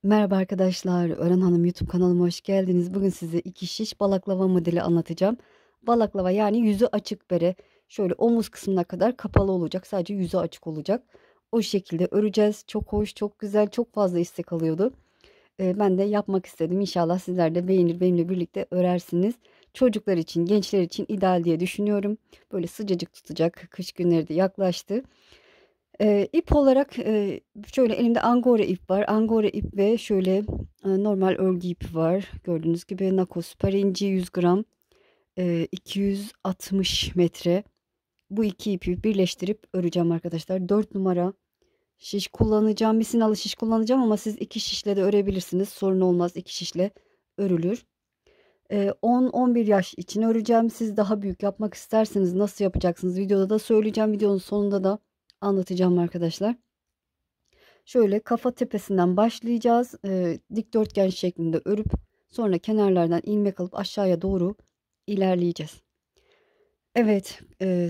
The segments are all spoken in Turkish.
Merhaba arkadaşlar, Ören Hanım YouTube kanalıma hoş geldiniz. Bugün size iki şiş balaklava modeli anlatacağım. Balaklava yani yüzü açık bere. Şöyle omuz kısmına kadar kapalı olacak. Sadece yüzü açık olacak. O şekilde öreceğiz. Çok hoş, çok güzel, çok fazla istek alıyordu. Ben de yapmak istedim. İnşallah sizler de beğenir, benimle birlikte örersiniz. Çocuklar için, gençler için ideal diye düşünüyorum. Böyle sıcacık tutacak. Kış günleri de yaklaştı. İp olarak şöyle elimde angora ip var. Angora ip ve şöyle normal örgü ipi var. Gördüğünüz gibi Nako süper inci 100 gram, 260 metre. Bu iki ipi birleştirip öreceğim arkadaşlar. 4 numara şiş kullanacağım. Misinalı şiş kullanacağım ama siz iki şişle de örebilirsiniz. Sorun olmaz. İki şişle örülür. 10-11 yaş için öreceğim. Siz daha büyük yapmak isterseniz nasıl yapacaksınız? Videoda da söyleyeceğim. Videonun sonunda da anlatacağım arkadaşlar. Şöyle kafa tepesinden başlayacağız. Dikdörtgen şeklinde örüp sonra kenarlardan ilmek alıp aşağıya doğru ilerleyeceğiz. Evet,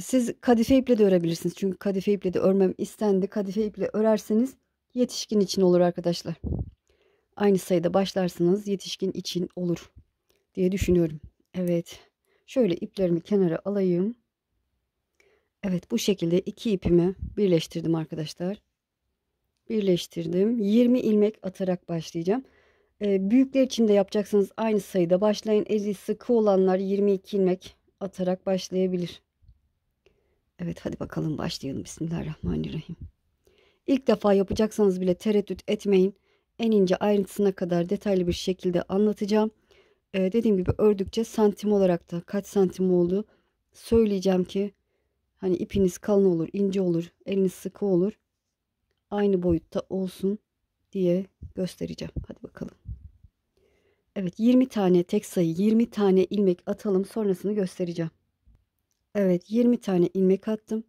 siz kadife iple de örebilirsiniz. Çünkü kadife iple de örmem istendi. Kadife iple örerseniz yetişkin için olur arkadaşlar. Aynı sayıda başlarsınız yetişkin için olur diye düşünüyorum. Evet, şöyle iplerimi kenara alayım. Evet, bu şekilde iki ipimi birleştirdim arkadaşlar. Birleştirdim. 20 ilmek atarak başlayacağım. Büyükler için de yapacaksanız aynı sayıda başlayın. Eli sıkı olanlar 22 ilmek atarak başlayabilir. Evet, hadi bakalım başlayalım. Bismillahirrahmanirrahim. İlk defa yapacaksanız bile tereddüt etmeyin. En ince ayrıntısına kadar detaylı bir şekilde anlatacağım. Dediğim gibi ördükçe santim olarak da kaç santim oldu söyleyeceğim ki hani ipiniz kalın olur, ince olur, eliniz sıkı olur. Aynı boyutta olsun diye göstereceğim. Hadi bakalım. Evet, 20 tane tek sayı 20 tane ilmek atalım, sonrasını göstereceğim. Evet, 20 tane ilmek attım.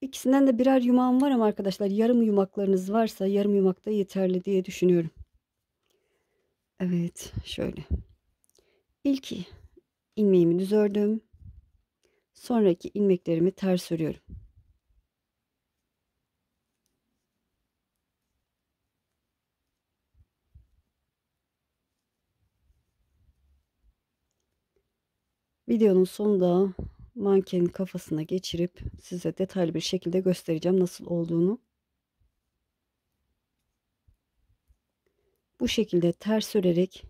İkisinden de birer yumağım var ama arkadaşlar yarım yumaklarınız varsa yarım yumak da yeterli diye düşünüyorum. Evet, şöyle. İlk ilmeğimi düz ördüm. Sonraki ilmeklerimi ters örüyorum. Videonun sonunda mankenin kafasına geçirip size detaylı bir şekilde göstereceğim nasıl olduğunu. Bu şekilde ters örerek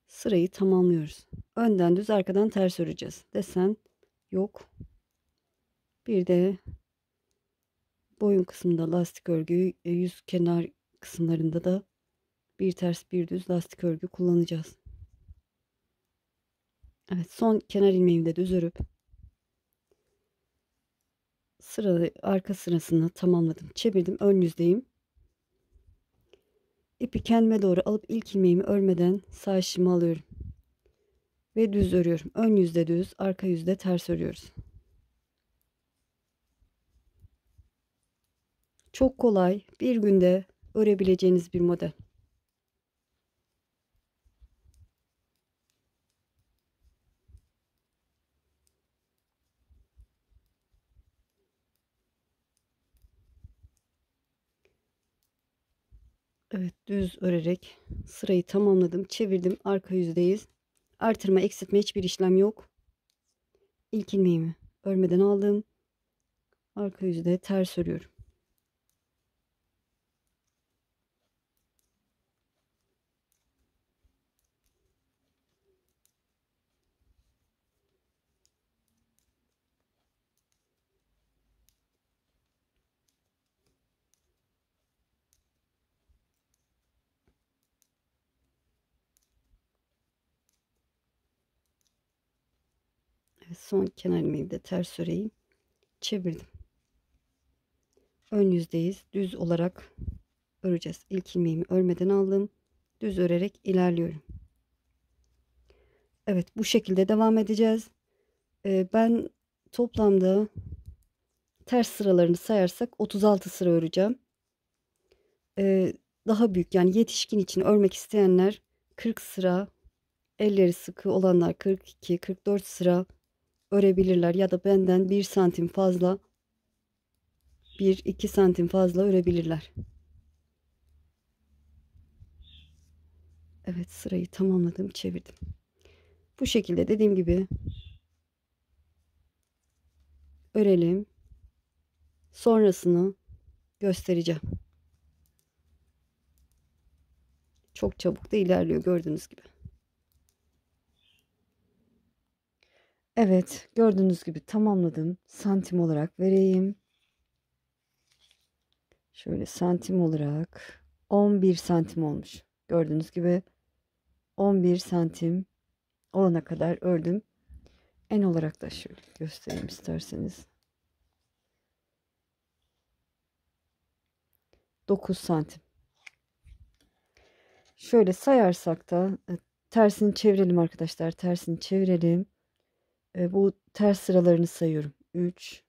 sırayı tamamlıyoruz. Önden düz, arkadan ters öreceğiz. Desen yok. Bir de boyun kısmında lastik örgü, yüz kenar kısımlarında da bir ters bir düz lastik örgü kullanacağız. Evet, son kenar ilmeğimi de düz örüp arka sırasını tamamladım. Çevirdim, ön yüzdeyim. İpi kendime doğru alıp ilk ilmeğimi örmeden sağ işimi alıyorum. Ve düz örüyorum. Ön yüzde düz, arka yüzde ters örüyoruz. Çok kolay, bir günde örebileceğiniz bir model. Evet, düz örerek sırayı tamamladım. Çevirdim, arka yüzdeyiz. Artırma, eksiltme hiçbir işlem yok. İlk ilmeğimi örmeden aldım. Arka yüzde ters örüyorum. Evet, son kenar ilmeğimi de ters öreyim. Çevirdim. Ön yüzdeyiz. Düz olarak öreceğiz. İlk ilmeğimi örmeden aldım. Düz örerek ilerliyorum. Evet, bu şekilde devam edeceğiz. Ben toplamda ters sıralarını sayarsak 36 sıra öreceğim. Daha büyük yani yetişkin için örmek isteyenler 40 sıra, elleri sıkı olanlar 42-44 sıra örebilirler ya da benden 1 santim fazla 1-2 santim fazla örebilirler. Evet, sırayı tamamladım, çevirdim. Bu şekilde dediğim gibi örelim. Sonrasını göstereceğim. Çok çabuk da ilerliyor gördüğünüz gibi. Evet, gördüğünüz gibi tamamladım. Santim olarak vereyim. Şöyle santim olarak 11 santim olmuş. Gördüğünüz gibi 11 santim olana kadar ördüm. En olarak da şöyle göstereyim isterseniz. 9 santim. Şöyle sayarsak da tersini çevirelim arkadaşlar. Tersini çevirelim. Bu ters sıralarını sayıyorum. 3,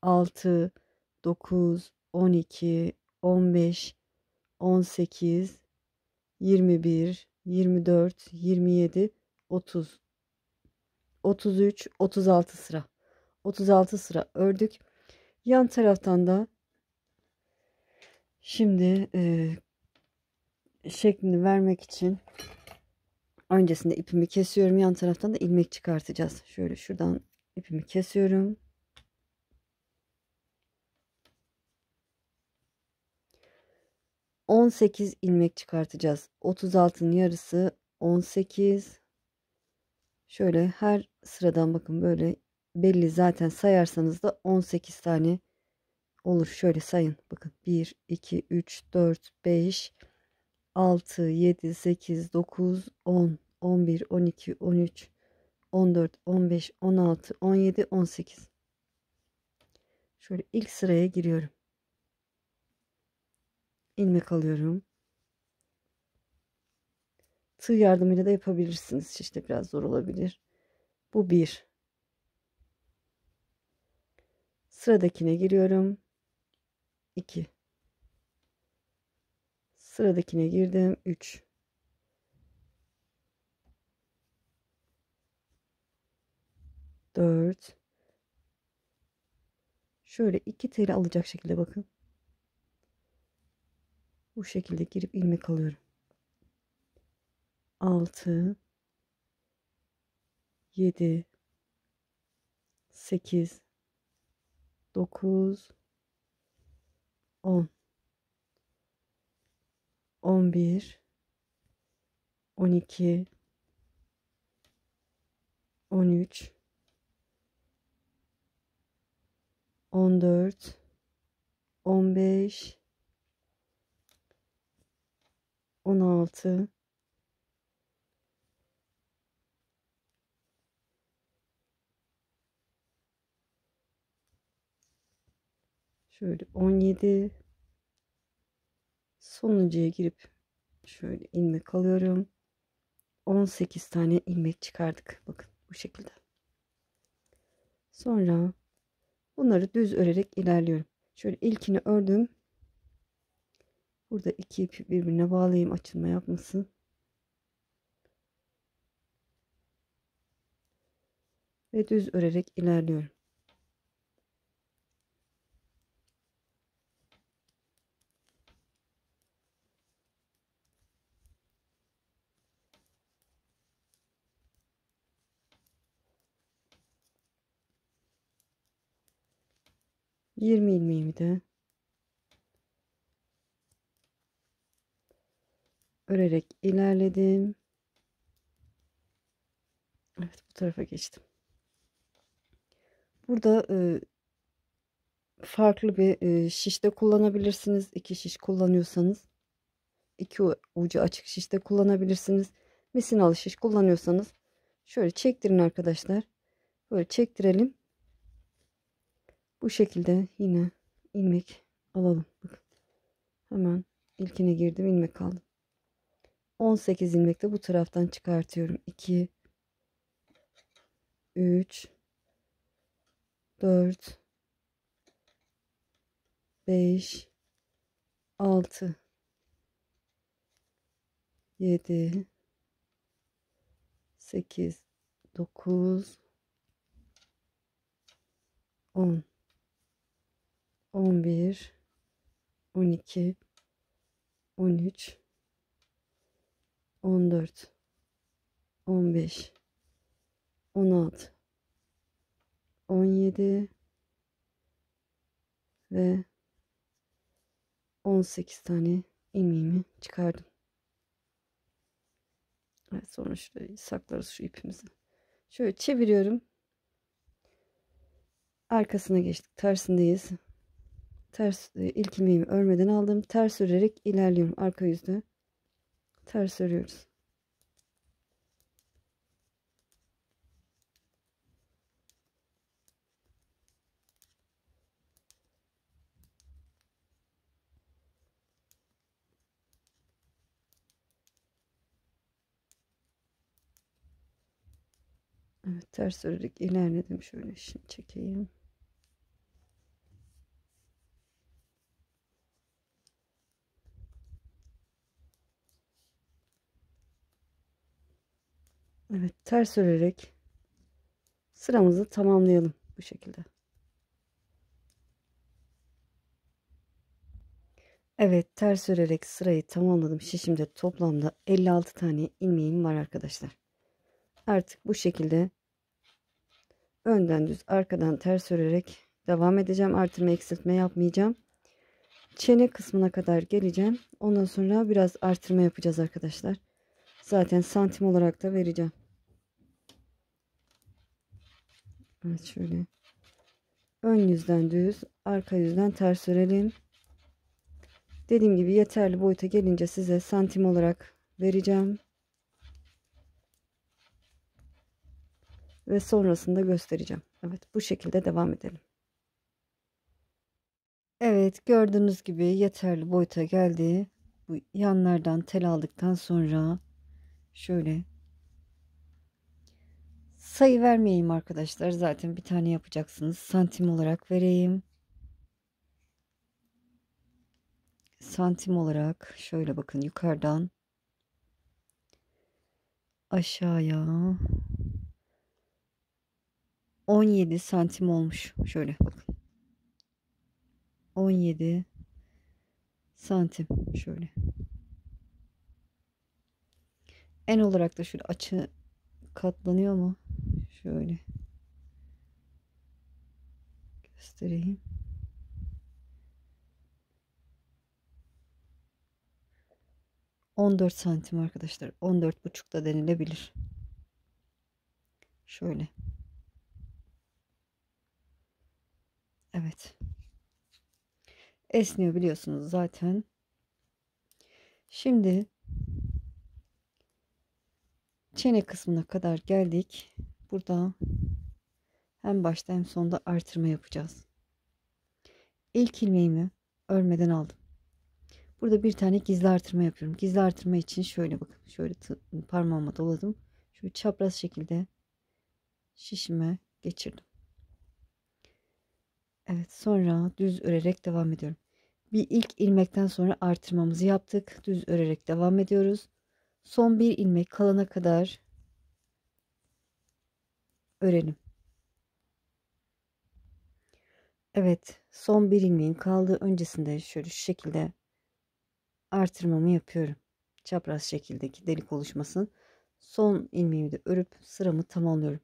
6, 9, 12, 15, 18, 21, 24, 27, 30, 33, 36 sıra. 36 sıra ördük. Yan taraftan da şimdi şeklini vermek için öncesinde ipimi kesiyorum. Yan taraftan da ilmek çıkartacağız. Şöyle şuradan ipimi kesiyorum. 18 ilmek çıkartacağız. 36'nın yarısı 18. Şöyle her sıradan bakın böyle belli, zaten sayarsanız da 18 tane olur. Şöyle sayın. Bakın 1, 2, 3, 4, 5, 6, 7, 8, 9, 10, 11, 12, 13, 14, 15, 16, 17, 18. Şöyle ilk sıraya giriyorum. İlmek alıyorum. Tığ yardımıyla da yapabilirsiniz. İşte biraz zor olabilir. Bu bir. Sıradakine giriyorum. 2. Sıradakine girdim. 3. 4. Şöyle 2 teli alacak şekilde bakın. Bu şekilde girip ilmek alıyorum. 6, 7, 8, 9, 10, 11, 12, 13, 14, 15, 16, şöyle 17, sonuncuya girip şöyle ilmek alıyorum. 18 tane ilmek çıkardık. Bakın bu şekilde. Sonra bunları düz örerek ilerliyorum. Şöyle ilkini ördüm. Burada iki ipi birbirine bağlayayım, açılma yapmasın. Ve düz örerek ilerliyorum. Yirmi ilmeğimi de örerek ilerledim. Evet, bu tarafa geçtim. Burada farklı bir şişte kullanabilirsiniz. İki şiş kullanıyorsanız, iki ucu açık şişte kullanabilirsiniz. Misinalı şiş kullanıyorsanız şöyle çektirin arkadaşlar. Böyle çektirelim. Bu şekilde yine ilmek alalım. Bakın. Hemen ilkine girdim, ilmek aldım. 18 ilmek de bu taraftan çıkartıyorum. 2, 3, 4, 5, 6, 7, 8, 9, 10, 11, 12, 13, 14, 15, 16, 17 ve 18 tane ilmeğimi çıkardım. Evet, sonra şurayı saklarız şu ipimizi. Şöyle çeviriyorum. Arkasına geçtik. Tersindeyiz. Ters ilk ilmeğimi örmeden aldım. Ters örerek ilerliyorum. Arka yüzde ters örüyoruz. Evet, ters örerek ilerledim. Şöyle şimdi çekeyim. Evet, ters örerek sıramızı tamamlayalım bu şekilde. Evet, ters örerek sırayı tamamladım. Şişimde toplamda 56 tane ilmeğim var arkadaşlar. Artık bu şekilde önden düz, arkadan ters örerek devam edeceğim. Artırma eksiltme yapmayacağım. Çene kısmına kadar geleceğim. Ondan sonra biraz artırma yapacağız arkadaşlar. Zaten santim olarak da vereceğim. Evet, şöyle ön yüzden düz, arka yüzden ters örelim. Dediğim gibi yeterli boyuta gelince size santim olarak vereceğim. Ve sonrasında göstereceğim. Evet, bu şekilde devam edelim. Evet, gördüğünüz gibi yeterli boyuta geldi. Bu yanlardan tel aldıktan sonra şöyle sayı vermeyeyim arkadaşlar. Zaten bir tane yapacaksınız. Santim olarak vereyim. Santim olarak şöyle bakın, yukarıdan aşağıya 17 santim olmuş. Şöyle bakın. 17 santim şöyle. En olarak da şöyle açı katlanıyor mu? Şöyle göstereyim. 14 santim arkadaşlar. 14,5 da denilebilir. Şöyle. Evet. Esniyor biliyorsunuz zaten. Şimdi çene kısmına kadar geldik. Burada hem başta hem sonda artırma yapacağız. İlk ilmeğimi örmeden aldım. Burada bir tane gizli artırma yapıyorum. Gizli artırma için şöyle bakın. Şöyle parmağıma doladım. Şöyle çapraz şekilde şişime geçirdim. Evet, sonra düz örerek devam ediyorum. Bir ilk ilmekten sonra artırmamızı yaptık. Düz örerek devam ediyoruz. Son bir ilmek kalana kadar örelim. Evet, son bir ilmeğin kaldığı öncesinde şöyle şu şekilde artırmamı yapıyorum. Çapraz şekildeki delik oluşmasın. Son ilmeğimi de örüp sıramı tamamlıyorum.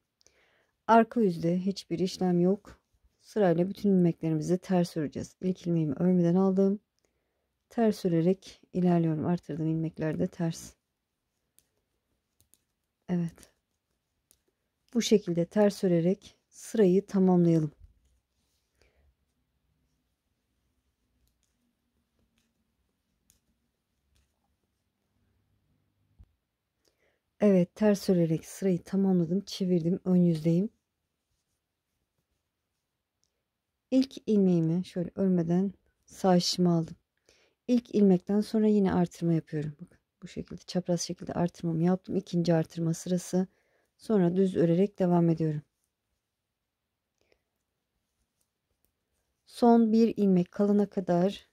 Arka yüzde hiçbir işlem yok. Sırayla bütün ilmeklerimizi ters öreceğiz. İlk ilmeğimi örmeden aldım. Ters örerek ilerliyorum. Artırdığım ilmekler de ters. Evet. Bu şekilde ters örerek sırayı tamamlayalım. Evet, ters örerek sırayı tamamladım. Çevirdim. Ön yüzdeyim. İlk ilmeğimi şöyle örmeden sağ şişime aldım. İlk ilmekten sonra yine artırma yapıyorum. Bakın bu şekilde çapraz şekilde artırmamı yaptım. İkinci artırma sırası. Sonra düz örerek devam ediyorum. Son bir ilmek kalana kadar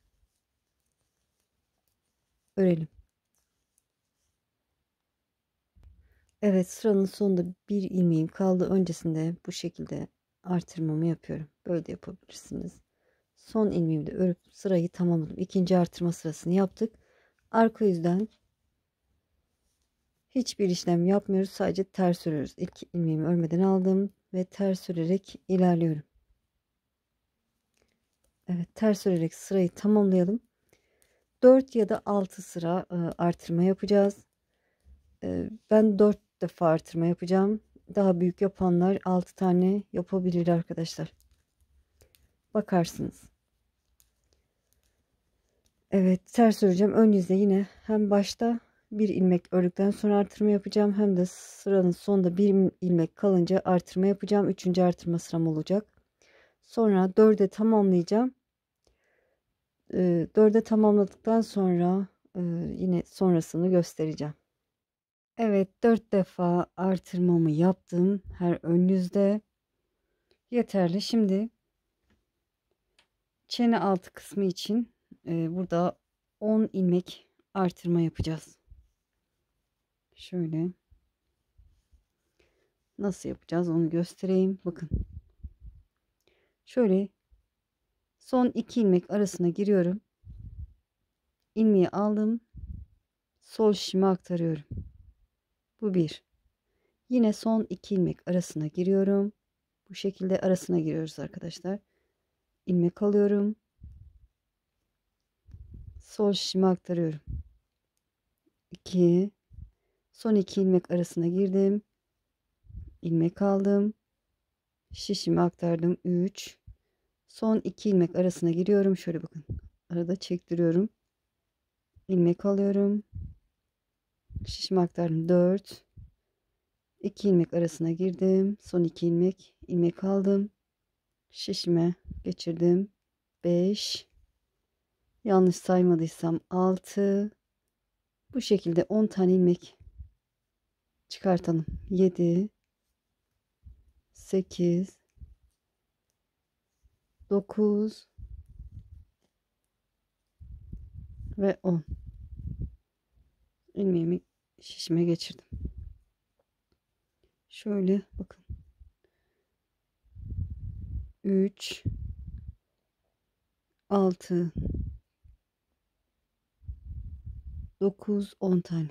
örelim. Evet, sıranın sonunda bir ilmeğim kaldı. Öncesinde bu şekilde artırmamı yapıyorum. Böyle de yapabilirsiniz. Son ilmeğimi de örüp sırayı tamamladım. İkinci artırma sırasını yaptık. Arka yüzden hiçbir işlem yapmıyoruz. Sadece ters örüyoruz. İlk ilmeğimi örmeden aldım ve ters örerek ilerliyorum. Evet, ters örerek sırayı tamamlayalım. 4 ya da 6 sıra artırma yapacağız. Ben 4 defa artırma yapacağım. Daha büyük yapanlar 6 tane yapabilir arkadaşlar. Bakarsınız. Evet, ters öreceğim. Ön yüzde yine hem başta bir ilmek ördükten sonra artırma yapacağım, hem de sıranın sonunda bir ilmek kalınca artırma yapacağım. Üçüncü artırma sıram olacak. Sonra 4'e tamamlayacağım. 4'e tamamladıktan sonra yine sonrasını göstereceğim. Evet, 4 defa artırmamı yaptım her ön yüzde. Yeterli. Şimdi çene altı kısmı için burada 10 ilmek artırma yapacağız. Şöyle nasıl yapacağız onu göstereyim. Bakın. Şöyle son 2 ilmek arasına giriyorum. İlmeği aldım. Sol şişime aktarıyorum. Bu bir. Yine son 2 ilmek arasına giriyorum. Bu şekilde arasına giriyoruz arkadaşlar. İlmek alıyorum. Sol şişime aktarıyorum. 2. Son 2 ilmek arasına girdim. İlmek aldım. Şişimi aktardım. 3. Son 2 ilmek arasına giriyorum. Şöyle bakın. Arada çektiriyorum. İlmek alıyorum. Şişimi aktardım. 4. 2 ilmek arasına girdim. Son 2 ilmek aldım. Şişime geçirdim. 5. Yanlış saymadıysam 6. Bu şekilde 10 tane ilmek çıkartalım. 7, 8, 9 ve 10. İlmeğimi şişime geçirdim. Şöyle bakın. 3, 6, 9, 10 tane.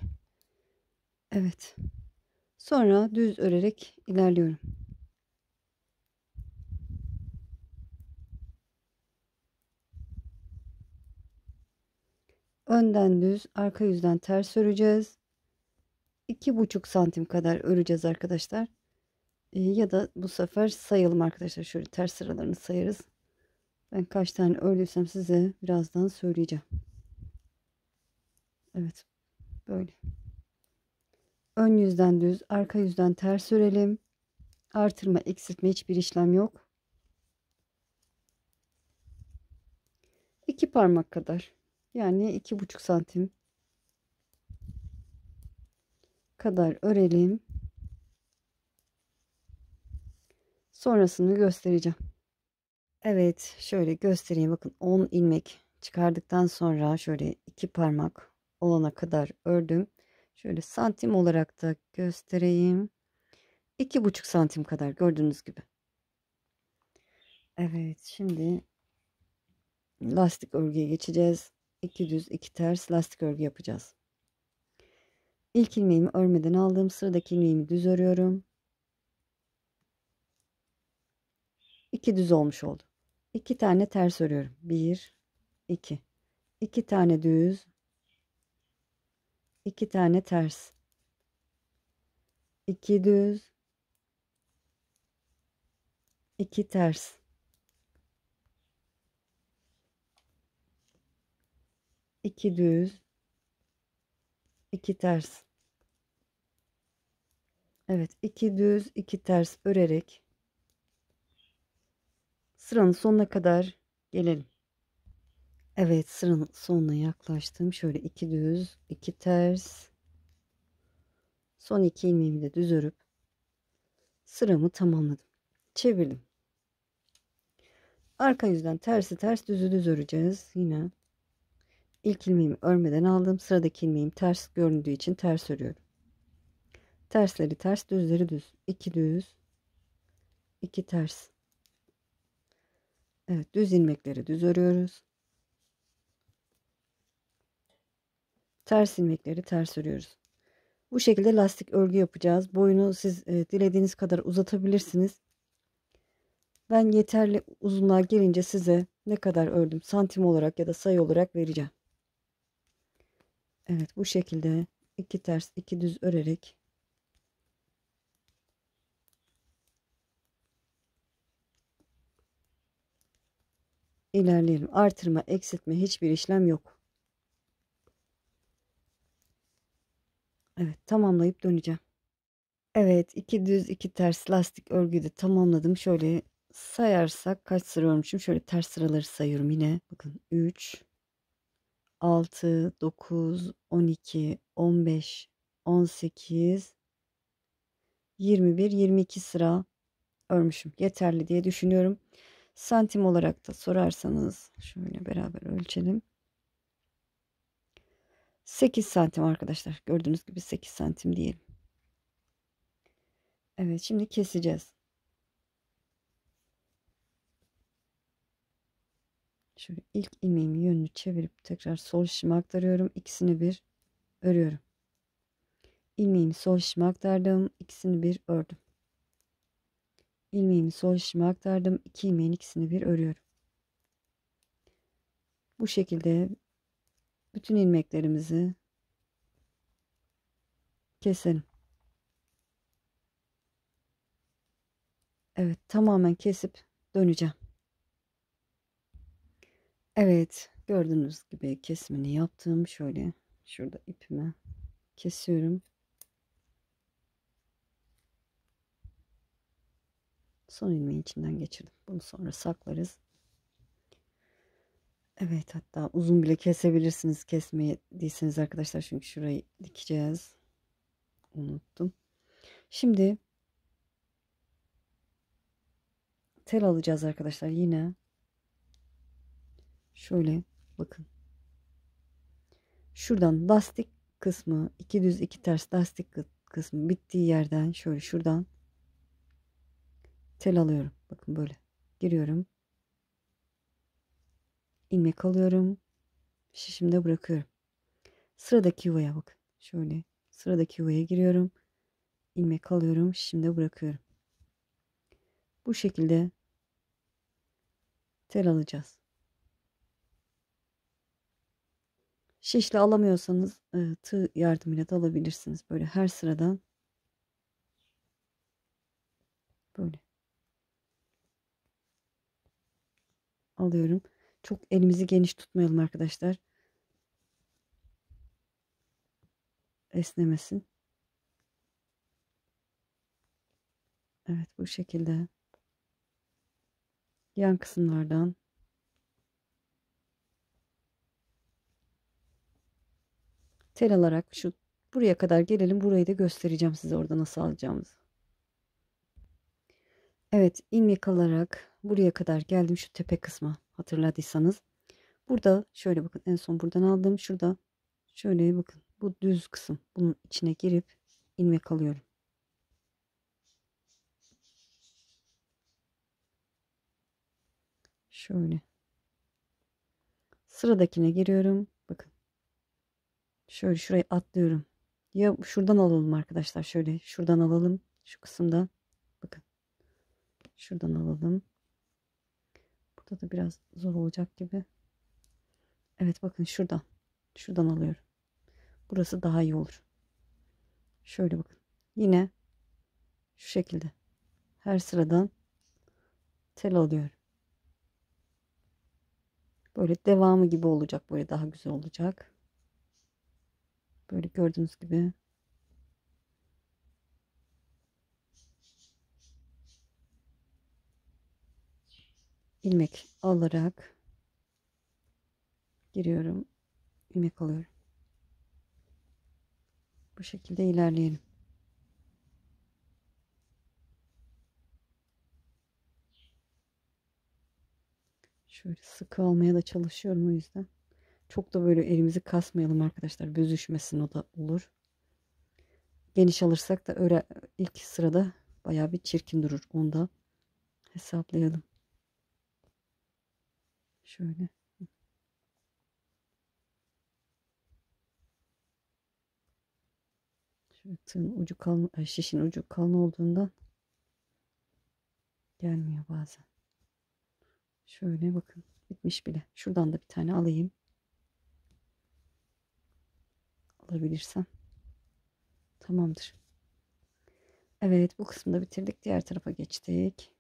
Evet. Sonra düz örerek ilerliyorum. Önden düz, arka yüzden ters öreceğiz. 2,5 santim kadar öreceğiz arkadaşlar. Ya da bu sefer sayalım arkadaşlar. Şöyle ters sıralarını sayarız. Ben kaç tane ördüysem size birazdan söyleyeceğim. Evet. Böyle. Ön yüzden düz, arka yüzden ters örelim. Artırma, eksiltme hiçbir işlem yok. 2 parmak kadar. Yani 2,5 santim kadar örelim. Sonrasını göstereceğim. Evet, şöyle göstereyim. Bakın 10 ilmek çıkardıktan sonra şöyle 2 parmak olana kadar ördüm. Şöyle santim olarak da göstereyim. 2,5 santim kadar gördüğünüz gibi. Evet, şimdi lastik örgüye geçeceğiz. 2 düz 2 ters lastik örgü yapacağız. İlk ilmeğimi örmeden aldım. Sıradaki ilmeğimi düz örüyorum. 2 düz olmuş oldu. 2 tane ters örüyorum. 1, 2. 2 tane düz. 2 tane ters. 2 düz. 2 ters. 2 düz. 2 ters. Evet, 2 düz 2 ters örerek sıranın sonuna kadar gelelim. Evet, sıranın sonuna yaklaştım. Şöyle 2 düz 2 ters. Son 2 ilmeğimi de düz örüp sıramı tamamladım. Çevirdim. Arka yüzden tersi ters düzü düz öreceğiz. Yine ilk ilmeğimi örmeden aldım. Sıradaki ilmeğim ters göründüğü için ters örüyorum. Tersleri ters, düzleri düz. 2 düz 2 ters. Evet, düz ilmekleri düz örüyoruz. Ters ilmekleri ters örüyoruz. Bu şekilde lastik örgü yapacağız. Boyunu siz dilediğiniz kadar uzatabilirsiniz. Ben yeterli uzunluğa gelince size ne kadar ördüm santim olarak ya da sayı olarak vereceğim. Evet, bu şekilde iki ters iki düz örerek ilerleyelim. Artırma, eksiltme hiçbir işlem yok. Evet, tamamlayıp döneceğim. Evet, iki düz iki ters lastik örgüyü de tamamladım. Şöyle sayarsak kaç sıra örmüşüm? Şöyle ters sıraları sayıyorum yine. Bakın 3, 6, 9, 12, 15, 18, 21, 22 sıra örmüşüm. Yeterli diye düşünüyorum. Santim olarak da sorarsanız şöyle beraber ölçelim. 8 santim arkadaşlar. Gördüğünüz gibi 8 santim diyelim. Evet, şimdi keseceğiz. Şöyle ilk ilmeğimin yönünü çevirip tekrar sol şişime aktarıyorum. İkisini bir örüyorum. İlmeğimi sol şişime aktardım. İkisini bir ördüm. İlmeğimi sol şişime aktardım. İki ilmeğin ikisini bir örüyorum. Bu şekilde bütün ilmeklerimizi keselim. Evet, tamamen kesip döneceğim. Evet, gördüğünüz gibi kesimini yaptım. Şöyle şurada ipimi kesiyorum. Son ilmeği içinden geçirdim. Bunu sonra saklarız. Evet, hatta uzun bile kesebilirsiniz kesmediyseniz arkadaşlar. Çünkü şurayı dikeceğiz. Unuttum. Şimdi tel alacağız arkadaşlar. Yine şöyle bakın. Şuradan lastik kısmı, iki düz iki ters lastik kısmı bittiği yerden şöyle şuradan tel alıyorum. Bakın böyle giriyorum. İlmek alıyorum. Şişimde bırakıyorum. Sıradaki yuvaya bakın. Şöyle sıradaki yuvaya giriyorum. İlmek alıyorum. Şişimde bırakıyorum. Bu şekilde tel alacağız. Şişle alamıyorsanız tığ yardımıyla da alabilirsiniz. Böyle her sıradan böyle alıyorum. Çok elimizi geniş tutmayalım arkadaşlar. Esnemesin. Evet, bu şekilde yan kısımlardan tel alarak şu buraya kadar gelelim. Burayı da göstereceğim size orada nasıl alacağımızı. Evet, ilmek alarak buraya kadar geldim, şu tepe kısma hatırladıysanız. Burada şöyle bakın, en son buradan aldım. Şurada şöyle bakın, bu düz kısım, bunun içine girip ilmek alıyorum. Şöyle sıradakine giriyorum. Bakın şöyle şurayı atlıyorum. Ya şuradan alalım arkadaşlar, şöyle şuradan alalım, şu kısımdan bakın, şuradan alalım. Burada da biraz zor olacak gibi. Evet, bakın şuradan alıyorum. Burası daha iyi olur. Şöyle bakın, yine şu şekilde her sıradan tel alıyorum. Böyle devamı gibi olacak, böyle daha güzel olacak. Böyle gördüğünüz gibi ilmek alarak giriyorum, ilmek alıyorum. Bu şekilde ilerleyelim. Şöyle sıkı almaya da çalışıyorum, o yüzden. Çok da böyle elimizi kasmayalım arkadaşlar. Büzüşmesin, o da olur. Geniş alırsak da öyle ilk sırada bayağı bir çirkin durur. Onu da hesaplayalım. Şöyle. Şöyle tığın ucu kalın, şişin ucu kalın olduğundan gelmiyor bazen. Şöyle bakın, bitmiş bile. Şuradan da bir tane alayım. Alabilirsem. Tamamdır. Evet, bu kısmı da bitirdik. Diğer tarafa geçtik.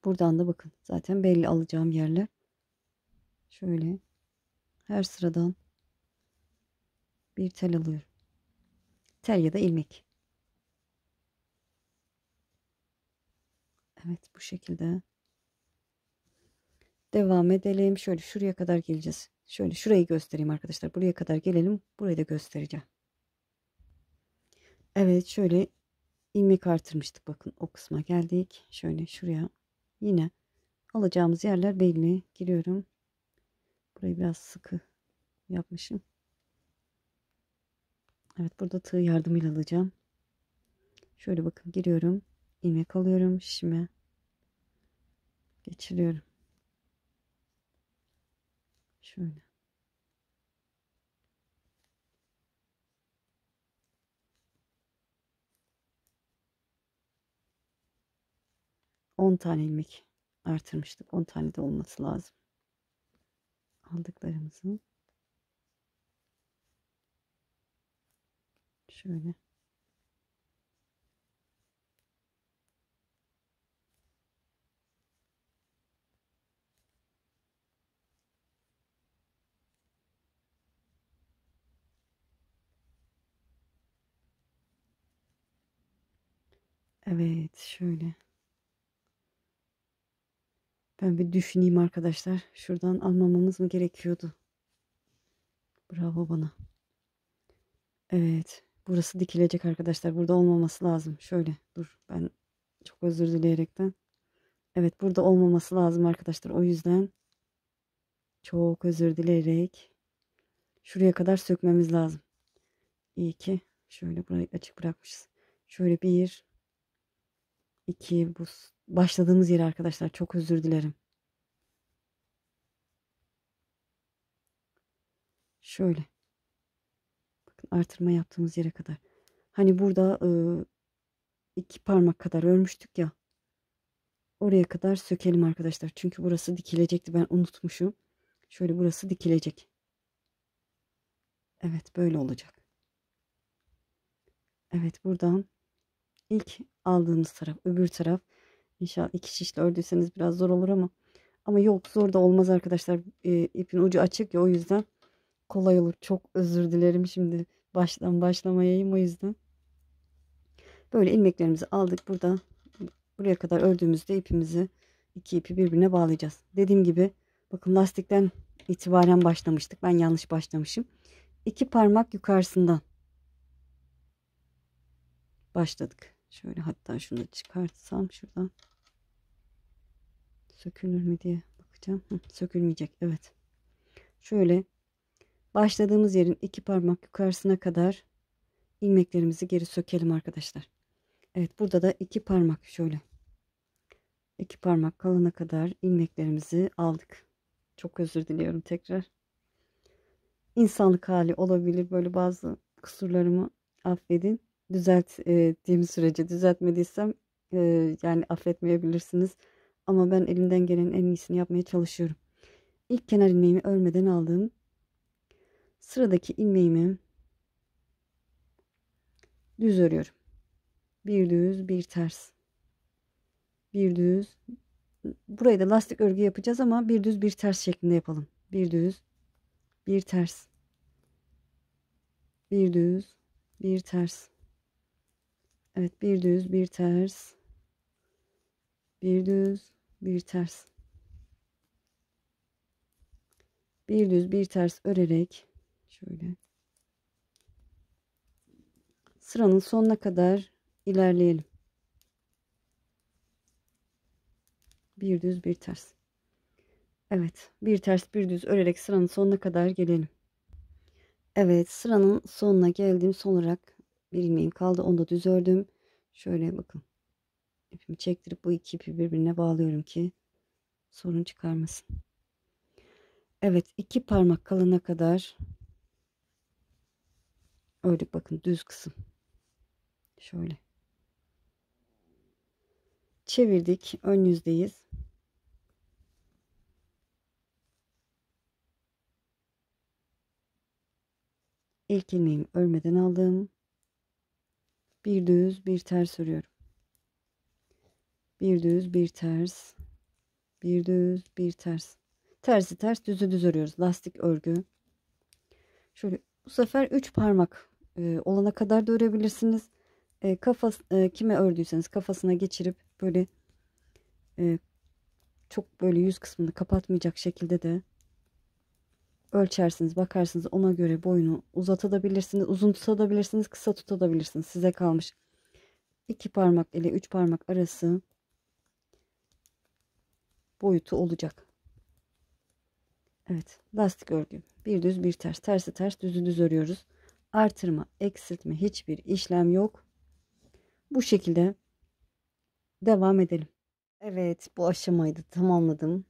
Buradan da bakın. Zaten belli alacağım yerler. Şöyle her sıradan bir tel alıyorum. Tel ya da ilmek. Evet, bu şekilde devam edelim. Şöyle şuraya kadar geleceğiz. Şöyle şurayı göstereyim arkadaşlar. Buraya kadar gelelim. Burayı da göstereceğim. Evet, şöyle ilmek artırmıştık. Bakın o kısma geldik. Şöyle şuraya yine alacağımız yerler belli. Giriyorum. Burayı biraz sıkı yapmışım. Evet, burada tığ yardımıyla alacağım. Şöyle bakın, giriyorum. İlmek alıyorum. Şişime geçiriyorum. Şöyle. On tane ilmek artırmıştık. 10 tane de olması lazım. Aldıklarımızı şöyle. Evet, şöyle. Ben bir düşüneyim arkadaşlar. Şuradan almamamız mı gerekiyordu? Bravo bana. Evet. Burası dikilecek arkadaşlar. Burada olmaması lazım. Şöyle. Dur. Ben çok özür dileyerekten. Evet, burada olmaması lazım arkadaşlar. O yüzden çok özür dileyerek şuraya kadar sökmemiz lazım. İyi ki şöyle burayı açık bırakmışız. Şöyle bir, iki, bu başladığımız yeri arkadaşlar. Çok özür dilerim. Şöyle. Bakın, artırma yaptığımız yere kadar. Hani burada iki parmak kadar örmüştük ya. Oraya kadar sökelim arkadaşlar. Çünkü burası dikilecekti. Ben unutmuşum. Şöyle burası dikilecek. Evet, böyle olacak. Evet, buradan ilk aldığımız taraf, öbür taraf. İnşallah iki şişle ördüyseniz biraz zor olur ama yok, zor da olmaz arkadaşlar. İpin ucu açık ya, o yüzden kolay olur. Çok özür dilerim, şimdi baştan başlamayayım, o yüzden. Böyle ilmeklerimizi aldık. Burada buraya kadar ördüğümüzde ipimizi, iki ipi birbirine bağlayacağız. Dediğim gibi bakın, lastikten itibaren başlamıştık. Ben yanlış başlamışım. İki parmak yukarısından başladık. Şöyle, hatta şunu da çıkartsam şuradan. Sökülür mü diye bakacağım. Sökülmeyecek. Evet. Şöyle başladığımız yerin iki parmak yukarısına kadar ilmeklerimizi geri sökelim arkadaşlar. Evet, burada da iki parmak, şöyle iki parmak kalana kadar ilmeklerimizi aldık. Çok özür diliyorum tekrar. İnsanlık hali olabilir. Böyle bazı kusurlarımı affedin. Düzelttiğim sürece, düzeltmediysem yani affetmeyebilirsiniz. Ama ben elimden gelenin en iyisini yapmaya çalışıyorum. İlk kenar ilmeğimi örmeden aldım. Sıradaki ilmeğimi düz örüyorum. Bir düz, bir ters. Bir düz. Burayı da lastik örgü yapacağız ama bir düz, bir ters şeklinde yapalım. Bir düz, bir ters. Bir düz, bir ters. Evet, bir düz, bir ters. Bir düz, bir ters. Bir düz, bir ters örerek şöyle sıranın sonuna kadar ilerleyelim. Bir düz, bir ters. Evet, bir ters, bir düz örerek sıranın sonuna kadar gelelim. Evet, sıranın sonuna geldim. Son olarak bir ilmeğim kaldı. Onu da düz ördüm. Şöyle bakın. İpimi çektirip bu iki ipi birbirine bağlıyorum ki sorun çıkarmasın. Evet, 2 parmak kalana kadar ördük, bakın düz kısım. Şöyle çevirdik, ön yüzdeyiz. İlk ilmeğimi örmeden aldım. Bir düz bir ters örüyorum. Bir düz bir ters, bir düz bir ters. Tersi ters, düzü düz örüyoruz. Lastik örgü. Şöyle bu sefer 3 parmak olana kadar da örebilirsiniz. Kime ördüyseniz kafasına geçirip böyle e, çok böyle yüz kısmını kapatmayacak şekilde de ölçersiniz, bakarsınız, ona göre boyunu uzatabilirsiniz, uzun tutabilirsiniz, kısa tutabilirsiniz. Size kalmış. 2 parmak ile 3 parmak arası boyutu olacak. Evet, lastik örgü. Bir düz bir ters, tersi ters, düzü düz örüyoruz. Artırma, eksiltme hiçbir işlem yok. Bu şekilde devam edelim. Evet, bu aşamayı da tamamladım.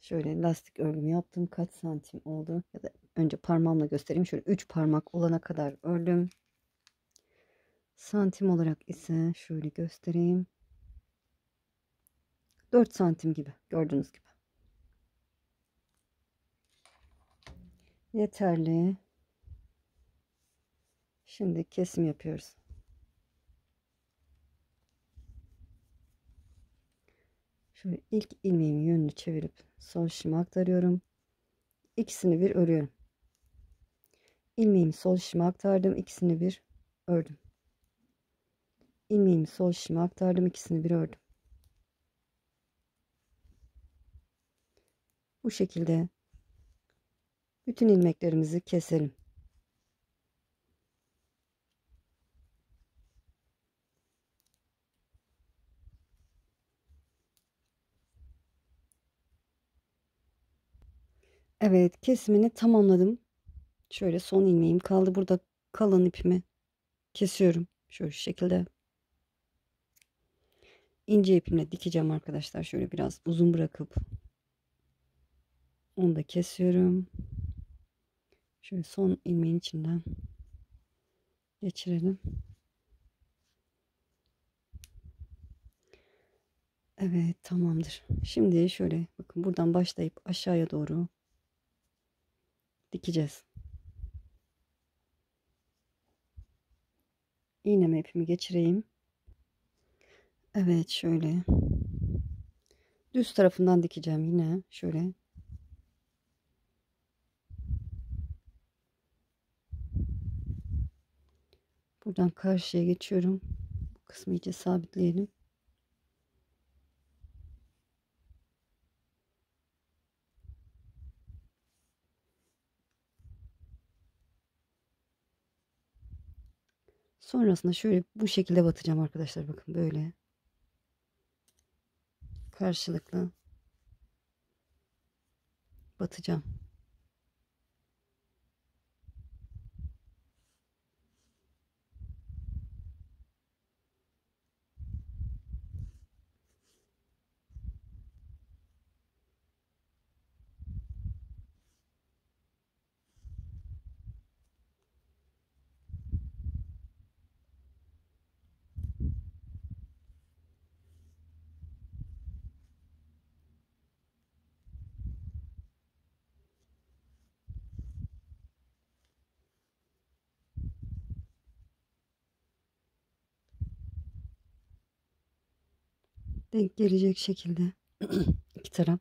Şöyle lastik örgümü yaptım. Kaç santim oldu? Ya da önce parmağımla göstereyim. Şöyle 3 parmak olana kadar ördüm. Santim olarak ise şöyle göstereyim. 4 santim gibi, gördüğünüz gibi. Yeterli. Şimdi kesim yapıyoruz. Şöyle ilk ilmeğimi yönünü çevirip sol şişime aktarıyorum. İkisini bir örüyorum. İlmeğimi sol şişime aktardım, ikisini bir ördüm. İlmeğimi sol şişime aktardım, ikisini bir ördüm. Bu şekilde bütün ilmeklerimizi keselim. Evet, kesimini tamamladım. Şöyle son ilmeğim kaldı. Burada kalan ipimi kesiyorum. Şöyle şu şekilde ince ipimle dikeceğim arkadaşlar. Şöyle biraz uzun bırakıp onu da kesiyorum. Şöyle son ilmeğin içinden geçirelim. Evet, tamamdır. Şimdi şöyle bakın, buradan başlayıp aşağıya doğru dikeceğiz. İğneme ipimi geçireyim. Evet, şöyle düz tarafından dikeceğim yine. Şöyle buradan karşıya geçiyorum. Bu kısmı iyice sabitleyelim. Sonrasında şöyle bu şekilde batacağım arkadaşlar. Bakın böyle karşılıklı batacağım. Denk gelecek şekilde iki taraf.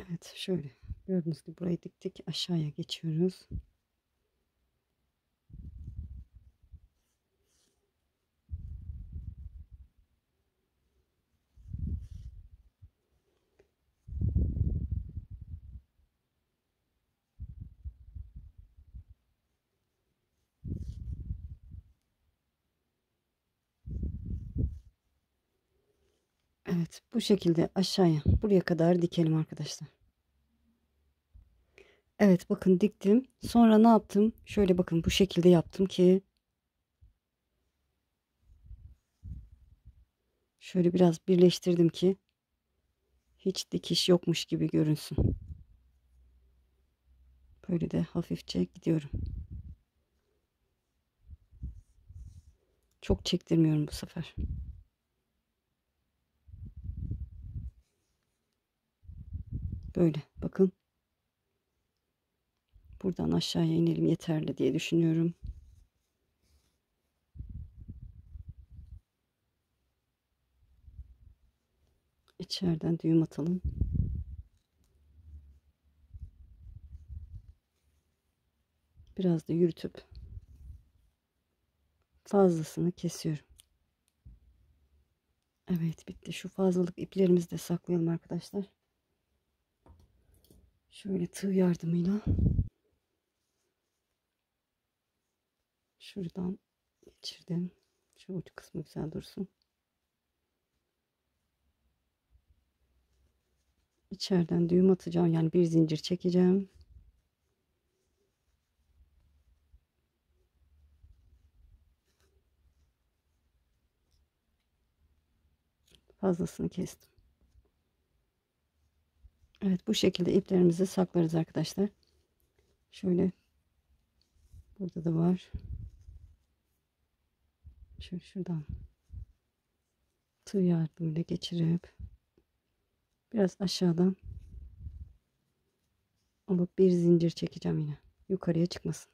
Evet, şöyle gördüğünüz gibi burayı diktik, aşağıya geçiyoruz. Evet, bu şekilde aşağıya buraya kadar dikelim arkadaşlar. Evet, bakın diktim. Sonra ne yaptım? Şöyle bakın, bu şekilde yaptım ki şöyle biraz birleştirdim ki hiç dikiş yokmuş gibi görünsün. Böyle de hafifçe gidiyorum. Çok çektirmiyorum bu sefer. Böyle bakın. Buradan aşağıya inelim, yeterli diye düşünüyorum. İçeriden düğüm atalım. Biraz da yürütüp fazlasını kesiyorum. Evet, bitti. Şu fazlalık iplerimizi de saklayalım arkadaşlar. Şöyle tığ yardımıyla şuradan geçirdim. Şu uç kısmı güzel dursun. İçeriden düğüm atacağım, yani bir zincir çekeceğim. Fazlasını kestim. Evet, bu şekilde iplerimizi saklarız arkadaşlar. Şöyle burada da var. Şöyle şuradan tığ yardımıyla geçirip biraz aşağıdan alıp bir zincir çekeceğim yine. Yukarıya çıkmasın.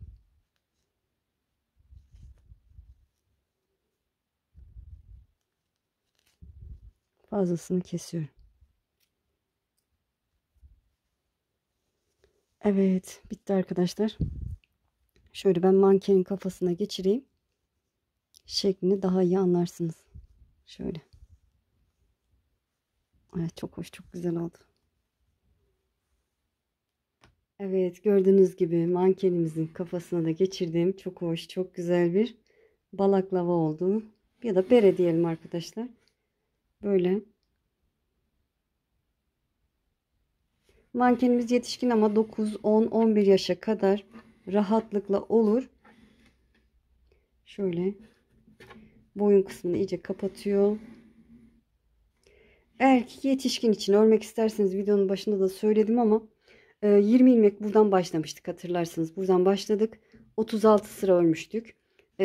Fazlasını kesiyorum. Evet, bitti arkadaşlar. Şöyle ben mankenin kafasına geçireyim. Şeklini daha iyi anlarsınız. Şöyle. Evet, çok hoş, çok güzel oldu. Evet, gördüğünüz gibi mankenimizin kafasına da geçirdim. Çok hoş, çok güzel bir balaklava oldu. Ya da bere diyelim arkadaşlar. Böyle. Mankenimiz yetişkin ama 9, 10, 11 yaşa kadar rahatlıkla olur. Şöyle boyun kısmını iyice kapatıyor. Eğer ki yetişkin için örmek isterseniz, videonun başında da söyledim ama 20 ilmek buradan başlamıştık, hatırlarsınız. Buradan başladık. 36 sıra örmüştük.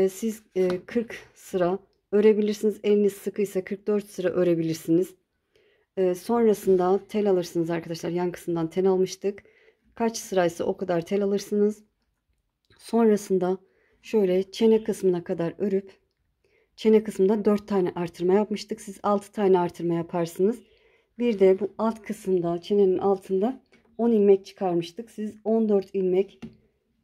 Siz 40 sıra örebilirsiniz. Eliniz sıkıysa 44 sıra örebilirsiniz. Sonrasında tel alırsınız arkadaşlar. Yan kısımdan tel almıştık. Kaç sıraysa o kadar tel alırsınız. Sonrasında şöyle çene kısmına kadar örüp çene kısmında 4 tane artırma yapmıştık. Siz 6 tane artırma yaparsınız. Bir de bu alt kısımda, çenenin altında 10 ilmek çıkarmıştık. Siz 14 ilmek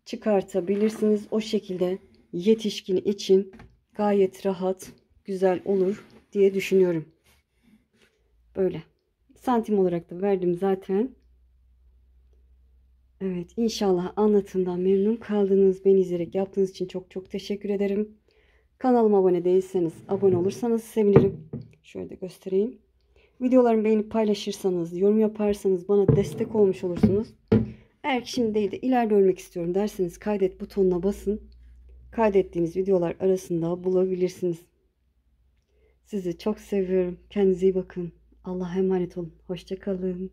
çıkartabilirsiniz. O şekilde yetişkin için gayet rahat, güzel olur diye düşünüyorum. Böyle. Santim olarak da verdim zaten. Evet, inşallah anlatımdan memnun kaldınız. Beni izleyerek yaptığınız için çok çok teşekkür ederim. Kanalıma abone değilseniz abone olursanız sevinirim. Şöyle de göstereyim. Videolarımı beğenip paylaşırsanız, yorum yaparsanız bana destek olmuş olursunuz. Eğer ki şimdi değil de ileride örmek istiyorum derseniz kaydet butonuna basın. Kaydettiğiniz videolar arasında bulabilirsiniz. Sizi çok seviyorum. Kendinize iyi bakın. Allah'a emanet olun. Hoşça kalın.